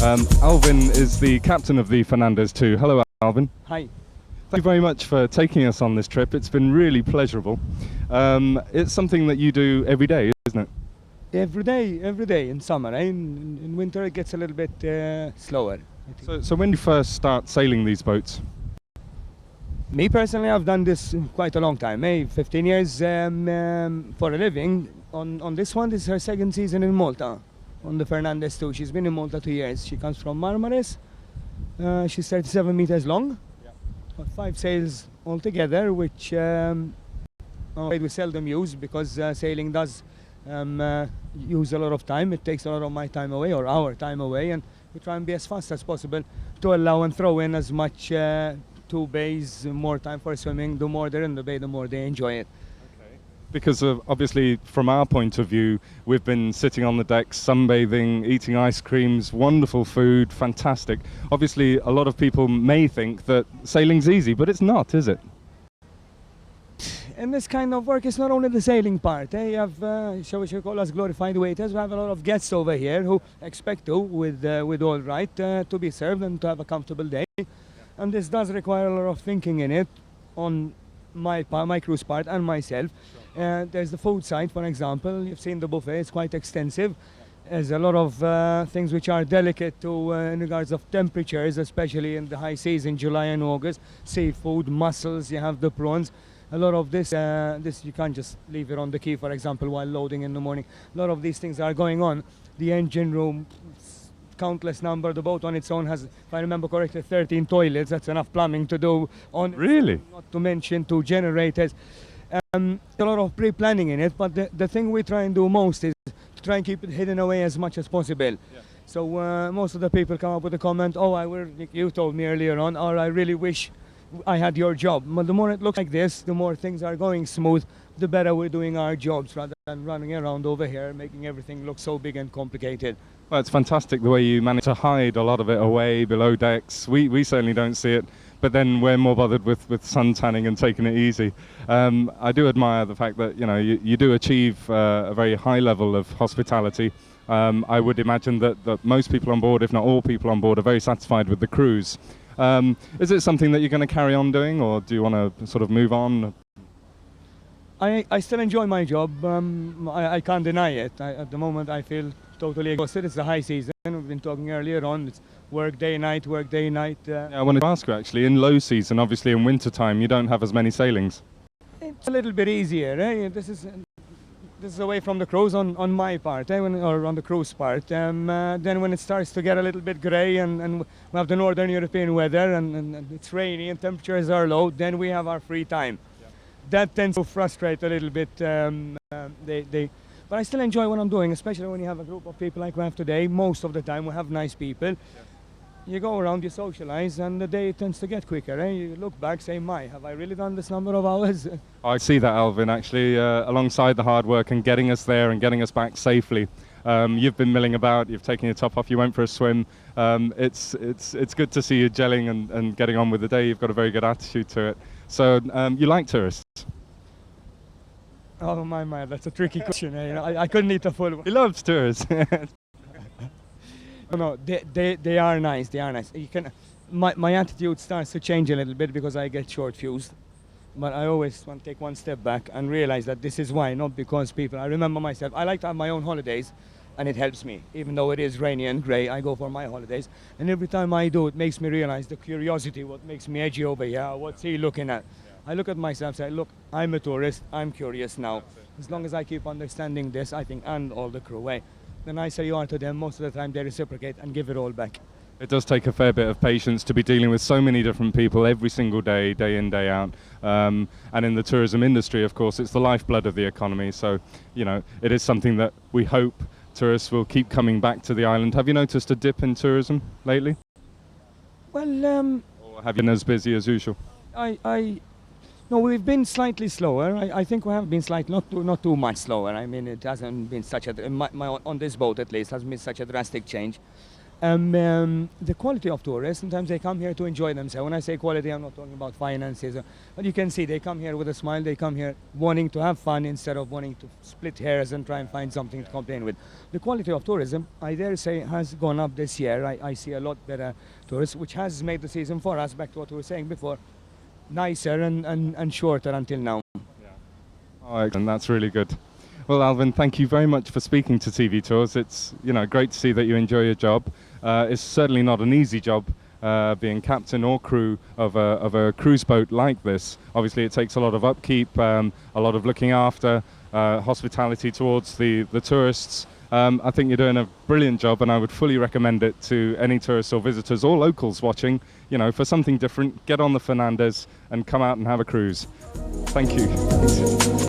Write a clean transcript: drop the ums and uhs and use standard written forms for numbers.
Alvin is the captain of the Fernandez II. Hello, Alvin. Hi. Thank you very much for taking us on this trip. It's been really pleasurable. It's something that you do every day, isn't it? Every day in summer. In winter it gets a little bit slower. So when you first start sailing these boats? Me personally, I've done this quite a long time. 15 years for a living. On this one, this is her second season in Malta, on the Fernandez II. She's been in Malta 2 years. She comes from Marmaris. She's 37 meters long. Got 5 sails altogether, which we seldom use because sailing does use a lot of time. It takes a lot of my time away, or our time away, and we try and be as fast as possible to allow and throw in as much 2 bays, more time for swimming. The more they're in the bay, the more they enjoy it. Because obviously, from our point of view, we've been sitting on the decks, sunbathing, eating ice creams, wonderful food, fantastic. Obviously, a lot of people may think that sailing's easy, but it's not, is it? In this kind of work, it's not only the sailing part. You have, shall we call us glorified waiters. We have a lot of guests over here who expect to, with all right, to be served and to have a comfortable day. And this does require a lot of thinking in it on my crew's part and myself. There's the food side, for example. You've seen the buffet, it's quite extensive. There's a lot of things which are delicate to in regards of temperatures, especially in the high seas in July and August. Seafood, mussels, you have the prawns. A lot of this you can't just leave it on the quay, for example, while loading in the morning. A lot of these things are going on. The engine room, countless number. The boat on its own has, if I remember correctly, 13 toilets. That's enough plumbing to do on. Really? Not to mention 2 generators. A lot of pre-planning in it, but the thing we try and do most is to try and keep it hidden away as much as possible. Yeah. So most of the people come up with a comment, you told me earlier on, or I really wish I had your job. But the more it looks like this, the more things are going smooth, the better we're doing our jobs, rather than running around over here making everything look so big and complicated. Well, it's fantastic the way you manage to hide a lot of it away below decks. We certainly don't see it, but then we're more bothered with sun tanning and taking it easy. I do admire the fact that you do achieve a very high level of hospitality. I would imagine that most people on board, if not all people on board, are very satisfied with the cruise. Is it something that you're going to carry on doing, or do you want to sort of move on? I still enjoy my job. I can't deny it. At the moment, I feel totally exhausted. It's the high season. We've been talking earlier on. It's work day, night, work day, night. I wanted to ask you, actually, in low season, obviously in winter time, you don't have as many sailings. It's a little bit easier. This is away from the cruise on my part, or on the cruise part. Then when it starts to get a little bit grey and we have the northern European weather and it's rainy and temperatures are low, then we have our free time. Yeah. That tends to frustrate a little bit. But I still enjoy what I'm doing, especially when you have a group of people like we have today. Most of the time we have nice people. Yeah. You go around, you socialize, and the day tends to get quicker. You look back, say, have I really done this number of hours? I see that, Alvin, actually, alongside the hard work and getting us there and getting us back safely. You've been milling about, you've taken your top off, you went for a swim. It's good to see you gelling and getting on with the day. You've got a very good attitude to it. So you like tourists? Oh my, that's a tricky question. I couldn't eat a full one. He loves tourists. No, they are nice. They are nice. My attitude starts to change a little bit because I get short-fused. But I always want to take one step back and realize that this is why, not because people. I remember myself. I like to have my own holidays, and it helps me. Even though it is rainy and grey, I go for my holidays. And every time I do, it makes me realize the curiosity, what makes me edgy over here. What's he looking at? I look at myself and say, look, I'm a tourist. I'm curious now. As long as I keep understanding this, I think, and all the crew, the nicer you are to them, most of the time they reciprocate and give it all back. It does take a fair bit of patience to be dealing with so many different people every single day, day in, day out. And in the tourism industry, of course, it's the lifeblood of the economy. So, it is something that we hope tourists will keep coming back to the island. Have you noticed a dip in tourism lately? Well, or have you been as busy as usual? No, we've been slightly slower. I think we have been slightly, not too much slower. I mean, it hasn't been such a, on this boat at least, hasn't been such a drastic change. The quality of tourists, sometimes they come here to enjoy themselves. When I say quality, I'm not talking about finances. But you can see they come here with a smile. They come here wanting to have fun instead of wanting to split hairs and try and find something to complain with. The quality of tourism, I dare say, has gone up this year. I see a lot better tourists, which has made the season for us, back to what we were saying before, nicer and shorter until now. Yeah. Oh, excellent. That's really good. Well, Alvin, thank you very much for speaking to TV Tours. It's great to see that you enjoy your job. It's certainly not an easy job being captain or crew of a cruise boat like this. Obviously, it takes a lot of upkeep, a lot of looking after, hospitality towards the tourists. I think you're doing a brilliant job, and I would fully recommend it to any tourists or visitors or locals watching. For something different, get on the Fernandez and come out and have a cruise. Thank you.